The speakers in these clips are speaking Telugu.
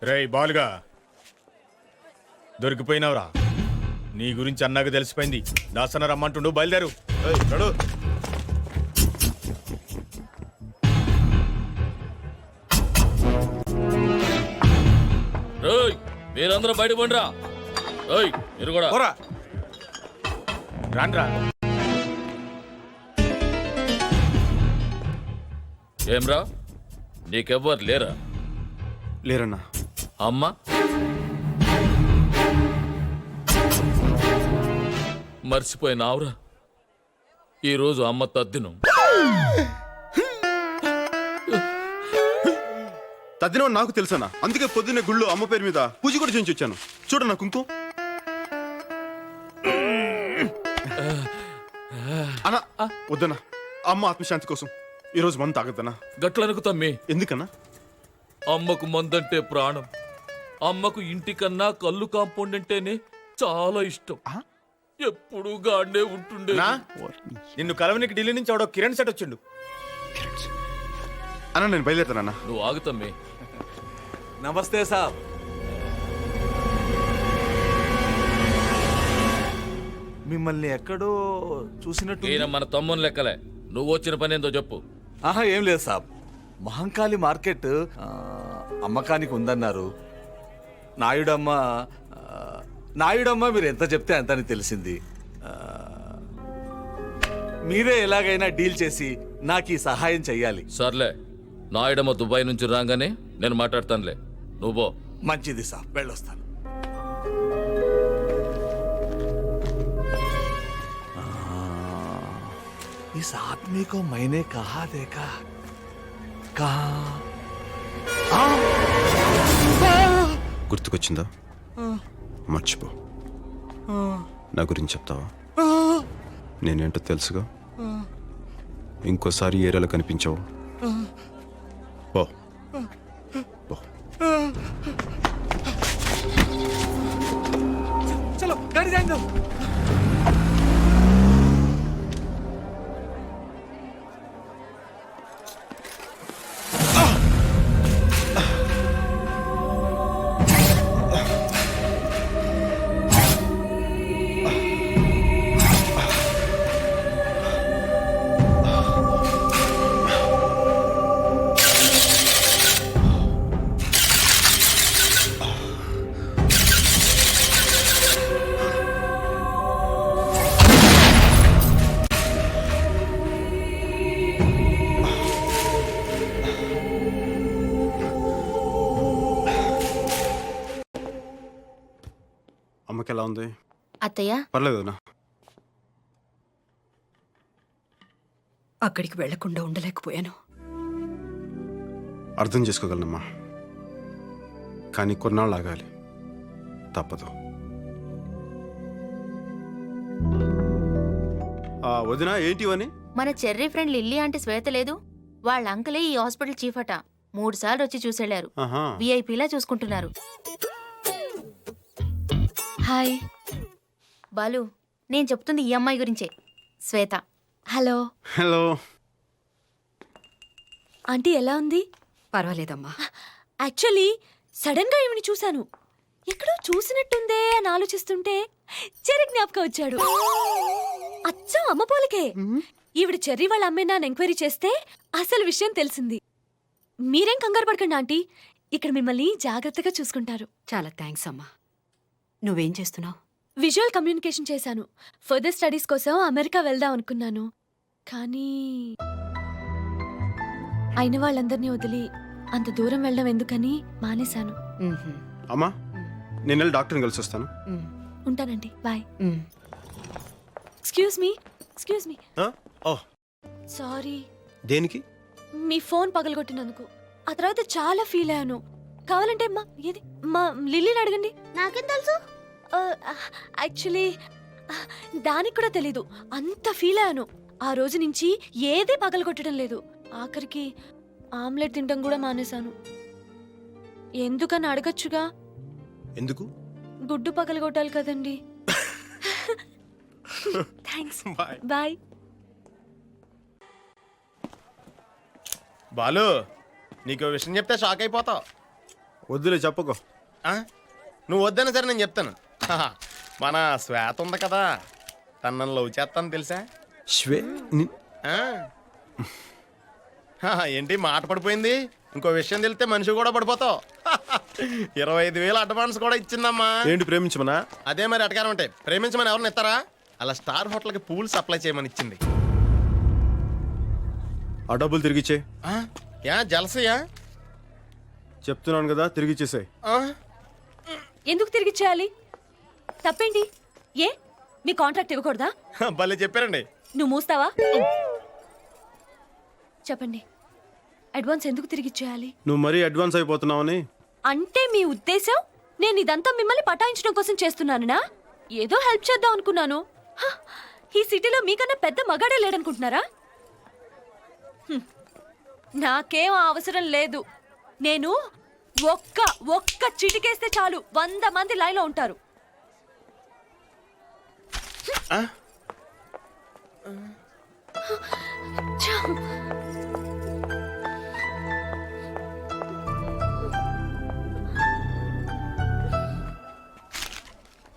రేయ్ బాలుగా దొరికిపోయినావురా. నీ గురించి అన్నాక తెలిసిపోయింది. దాసన రమ్మంటుండు, బయలుదేరు. నడు. మీరందరూ బయట పండిరా. మీరు కూడా రాన్రా. ఏమ్రా, నీకెవ్వరు లేరా? లేరన్నా. అమ్మ మర్చిపోయినావురా, ఈరోజు అమ్మ తద్దినం. తద్దినం నాకు తెలుసన్నా, అందుకే పొద్దున్నే గుళ్ళో అమ్మ పేరు మీద పూజ కూడా చేయించి వచ్చాను. చూడన్నా కుంకుమ. అన్నా వద్దన్నా, అమ్మ ఆత్మశాంతి కోసం ఈరోజు మందు తాగద్దన్నా. గట్లనుకు తమ్మి. ఎందుకన్నా? అమ్మకు మందంటే ప్రాణం. అమ్మకు ఇంటికన్నా కళ్ళు కాంపౌండ్ అంటేనే చాలా ఇష్టం. ఎప్పుడు గాడే ఉంటుండే. నిన్ను కలవనికి ఢిల్లీ నుంచి ఆవిడ కిరణ్ సెట్ వచ్చిండు. అన్నా నేను బయలుదేరుతానన్నా. నువ్వు ఆగుతమ్మి. నమస్తే సాబ్. మిమ్మల్ని ఎక్కడో చూసినట్టు. ఈయన మన తమ్ముని లెక్కలే. నువ్వు వచ్చిన పని ఏందో చెప్పు. ఆహా, ఏం లేదు సాబ్. మహంకాళి మార్కెట్ అమ్మకానికి ఉందన్నారు. నాయుడమ్మ మీరు ఎంత చెప్తే అంతని తెలిసింది. మీరే ఎలాగైనా డీల్ చేసి నాకు ఈ సహాయం చెయ్యాలి. సర్లే, నాయుడమ్మ దుబాయ్ నుంచి రాగానే నేను మాట్లాడతానులే. నువ్వు మంచిది సాబ్, వెళ్ళొస్తాను. इस आदमी को मैंने कहा देखा గుర్తుకొచ్చిందా? మర్చిపో. నా గురించి చెప్తావా? నేనేంటో తెలుసుగా. ఇంకోసారి ఏరియాలో కనిపించావు పో. चलो गाड़ी जाएंगे. అమ్మకి ఎలా ఉంది? అత్తయ్య పర్లేదునా. అక్కడికి వెళ్లకుండా ఉండలేకపోయాను. అర్థం చేసుకోగలనమ్మా, కానీ కొన్నాళ్ళు ఆగాలి. తప్పదు. వదినా ఏంటి అని? మన చెర్రీ ఫ్రెండ్ లిల్లీ అంటే శ్వేత లేదు, వాళ్ళ అంకలే ఈ హాస్పిటల్ చీఫ్ అట. 3 సార్లు వచ్చి చూసెళ్లారు. విఐపీలా చూసుకుంటున్నారు. హాయ్ బాలు, నేను చెప్తుంది ఈ అమ్మాయి గురించే, శ్వేత. హలో. హలో ఆంటీ, ఎలా ఉంది? పర్వాలేదమ్మా. యాక్చువల్లీ సడన్ గా ఈవిని చూశాను. ఎక్కడో చూసినట్టుందే అని ఆలోచిస్తుంటే చెర్రీ జ్ఞాపకం వచ్చాడు. అచ్చం అమ్మ పోలికే. ఈవిడ చెర్రీ వాళ్ళ అమ్మేనా అని ఎంక్వైరీ చేస్తే అసలు విషయం తెలిసింది. మీరేం కంగారు పడకండి ఆంటీ, ఇక్కడ మిమ్మల్ని జాగ్రత్తగా చూసుకుంటారు. చాలా థ్యాంక్స్ అమ్మా. నువ్వేం చేస్తున్నావు? విజువల్ కమ్యూనికేషన్ చేశాను. ఫర్దర్ స్టడీస్ కోసం అమెరికా వెళ్దాం అనుకున్నాను, కానీ అయిన వాళ్ళందరినీ వదిలి అంత దూరం వెళ్ళడం ఎందుకని మానేశాను. అమ్మా, నేను వెళ్ళి డాక్టర్ని కలిసి వస్తాను. ఉంటానండి, బాయ్. Excuse me. సారీ. దేనికి? మీ ఫోన్ పగలగొట్టినందుకు. ఆ తర్వాత చాలా ఫీల్ అయ్యాను. కావాలంటే మా లిల్లీని అడగండి. నాకేం తెలుసు? యాక్చువల్లీ దానికి కూడా తెలీదు, అంత ఫీల్ అయ్యాను. ఆ రోజు నుంచి ఏదీ పగలగొట్టడం లేదు. ఆఖరికి ఆమ్లెట్ తినడం కూడా మానేశాను. ఎందుకని అడగచ్చుగా. ఎందుకు? గుడ్డు పగలగొట్టాలి కదండి. Thanks, bye. బాలు, నీకు విషయం చెప్తే షాక్ అయిపోతావు. వద్దులే చెప్పకు. ఆ? నువ్వు వద్దనే సరే నేను చెప్తాను. హహ, మన శ్వేత ఉంది కదా, తనను లవ్ చేస్తాను తెలుసా? ఆ? హహ, ఏంటి మాట పడిపోయింది? ఇంకో విషయం తెలిస్తే మనిషి కూడా పడిపోతావు. 25,000 అడ్వాన్స్ కూడా ఇచ్చిందమ్మా. ఏంటి ప్రేమించమనా? అదే మరి అటకారం ఉంటాయి. ప్రేమించమని ఎవరిని ఇస్తారా? అలా స్టార్ హోటల్కి పూలు సప్లై చేయమని ఇచ్చింది. ఆ డబ్బులు తిరిగిచ్చే. ఆ? యా జలసయా? చెప్తున్నాను కదా, తిరిగిచ్చేసాయి. ఎందుకు తిరిగి చేయాలి? తప్పేంటి? ఏ మీ కాంట్రాక్ట్ ఇవ్వకూడదా? భలే చెప్పారండి. నువ్వు మూస్తావా? చెప్పండి, అడ్వాన్స్ ఎందుకు తిరిగి చేయాలి? నువ్వు మరీ అడ్వాన్స్ అయిపోతున్నావని. అంటే మీ ఉద్దేశం నేను ఇదంతా మిమ్మల్ని పటాయించడం కోసం చేస్తున్నానునా? ఏదో హెల్ప్ చేద్దాం అనుకున్నాను. హ, ఈ సిటీలో మీకన్నా పెద్ద మగాడే లేడనుకుంటున్నారా? హ్మ్. నాకేం అవసరం లేదు. నేను ఒక్క చిటికేస్తే చాలు 100 మంది లైన్లో ఉంటారు.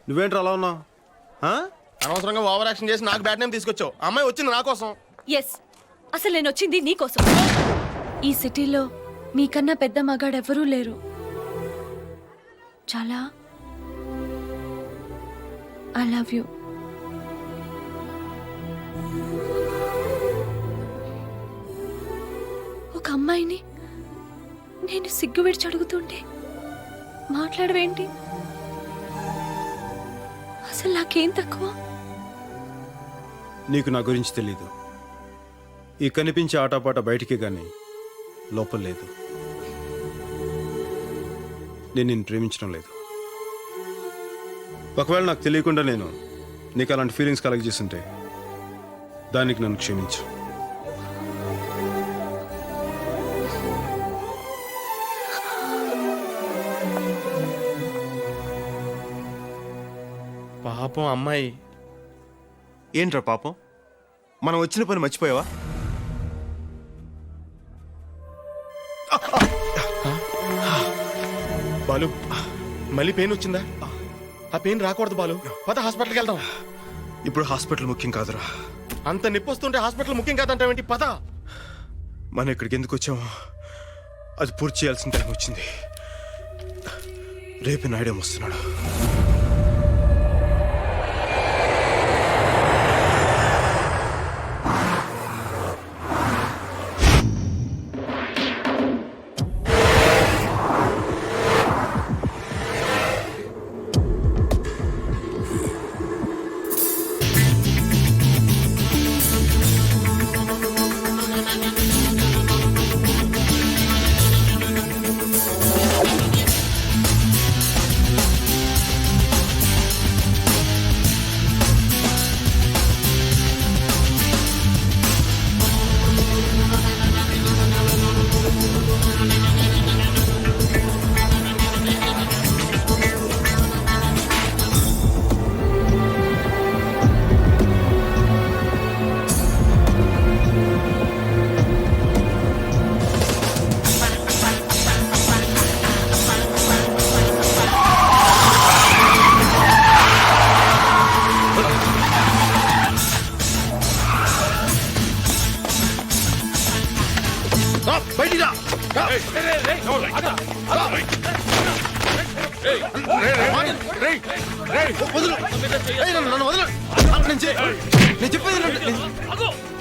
నువ్వేంట్రా అలా ఉన్నావు? అనవసరంగా ఓవర్ యాక్షన్ చేసి నాకు బ్యాడ్ నేమ్ తీసుకొచ్చావు. అమ్మాయి వచ్చింది నా కోసం. ఎస్, అసలు నేను వచ్చింది నీకోసం. ఈ సిటీలో మీకన్నా పెద్ద మగాడెవరూ లేరు. చాలా ఐ లవ్ యూ. ఒక అమ్మాయిని నేను సిగ్గు విడిచి అడుగుతుంటే మాట్లాడవేంటి? అసలు నాకేం తక్కువ? నీకు నా గురించి తెలీదు. ఈ కనిపించే ఆటపాట బయటికి కానీ లోపల లేదు. నేను నిన్ను ప్రేమించడం లేదు. ఒకవేళ నాకు తెలియకుండా నేను నీకు అలాంటి ఫీలింగ్స్ కలగజేస్తుంటే దానికి నన్ను క్షమించు. పాపం అమ్మాయి. ఏంట్రా పాపం? మనం వచ్చిన పని మర్చిపోయావా? బాలు, మళ్ళీ పెయిన్ వచ్చిందా? ఆ పెయిన్ రాకూడదు బాలు. పద హాస్పిటల్కి వెళ్దాం. ఇప్పుడు హాస్పిటల్ ముఖ్యం కాదురా. అంత నొప్పి వస్తుంటే హాస్పిటల్ ముఖ్యం కాదంటావేంటి? పద. మనం ఇక్కడికి ఎందుకు వచ్చామో అది పూర్తి చేయాల్సిన టైం వచ్చింది. రేపు నాయుడు వస్తున్నాడు.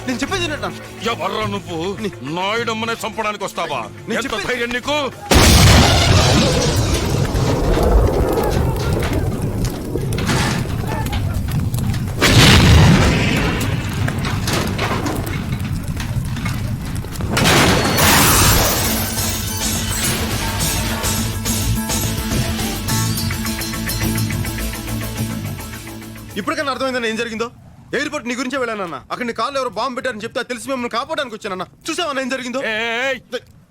నేను చెప్పేది ఎవర్రా నువ్వు? నాయుడమ్మనే చంపడానికి వస్తావా? ఎంత ధైర్యం నీకు? ఇప్పటికైనా అర్థమైందని ఏం జరిగిందో? ఎయిర్పోర్ట్ నీ గురించే వెళ్ళానన్నా. అక్కడ నీ కాళ్ళు ఎవరు బాంబు పెట్టారని చెప్తే తెలిసి మిమ్మల్ని కాపాడడానికి వచ్చానన్నా. చూసావన్నా ఏం జరిగిందో?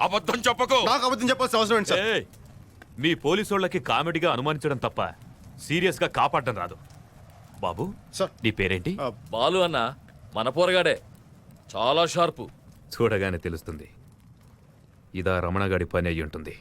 అబద్ధం చెప్పకు. నాకు అబద్ధం చెప్పాల్సిన అవసరం ఏంటి సార్? మీ పోలీసు వాళ్ళకి కామెడీగా అనుమానించడం తప్ప సీరియస్ గా కాపాడడం రాదు. బాబు సార్. నీ పేరేంటి? బాలు అన్న, మన పోరగాడే, చాలా షార్పు. చూడగానే తెలుస్తుంది. ఇదా రమణగాడి పని అయ్యి ఉంటుంది.